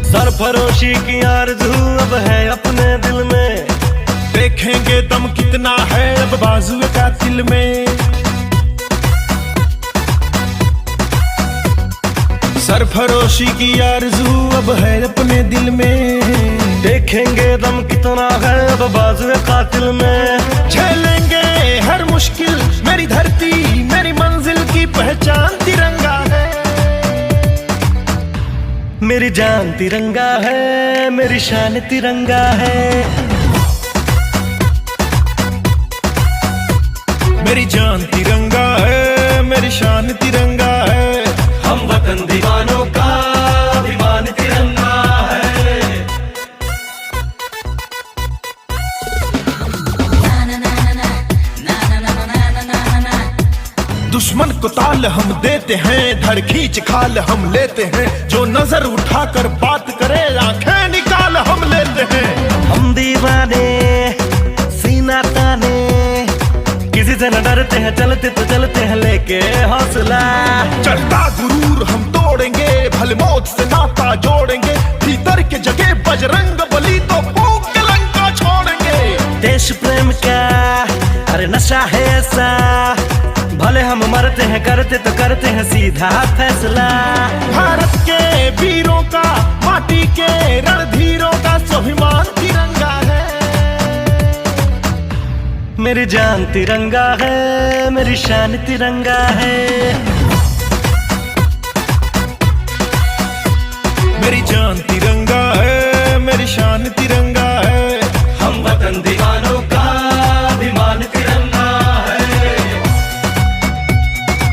सरफरोशी की आरज़ू अब है अपने दिल में, देखेंगे दम कितना है अब बाजुए का दिल में। सरफरोशी की आरज़ू अब है अपने दिल में, देखेंगे दम कितना है अब बाजुए कातिल में। झेलेंगे हर मुश्किल, मेरी धरती मेरी मंजिल की पहचान तिरंगा है। मेरी जान तिरंगा है, मेरी शान तिरंगा है। मेरी जान तिरंगा है, मेरी शान तिरंगा है। हम वतन दीवानों का अभिमान तिरंगा है। दुश्मन को ताल हम देते हैं, धड़ खींच खाल हम लेते हैं। जो नजर उठाकर बात करे आंखें निकाल हम लेते हैं। हम दीवाने सीना ताने, किसी से न डरते हैं, चलते तो चलते हैं लेके हौसला। चलता गुरूर हम तोड़ेंगे, भले मौत से नाता जोड़ेंगे। भीतर के जगह बजरंग बली तो फूंक के लंका छोड़ेंगे। देश प्रेम का अरे नशा है ऐसा, भले हम मरते हैं करते तो करते हैं सीधा फैसला। भारत के वीरों का, माटी के रणधीरों का स्वाभिमान तिरंगा है। मेरी जान तिरंगा है, मेरी शान तिरंगा है। मेरी जान तिरंगा है, मेरी शान तिरंगा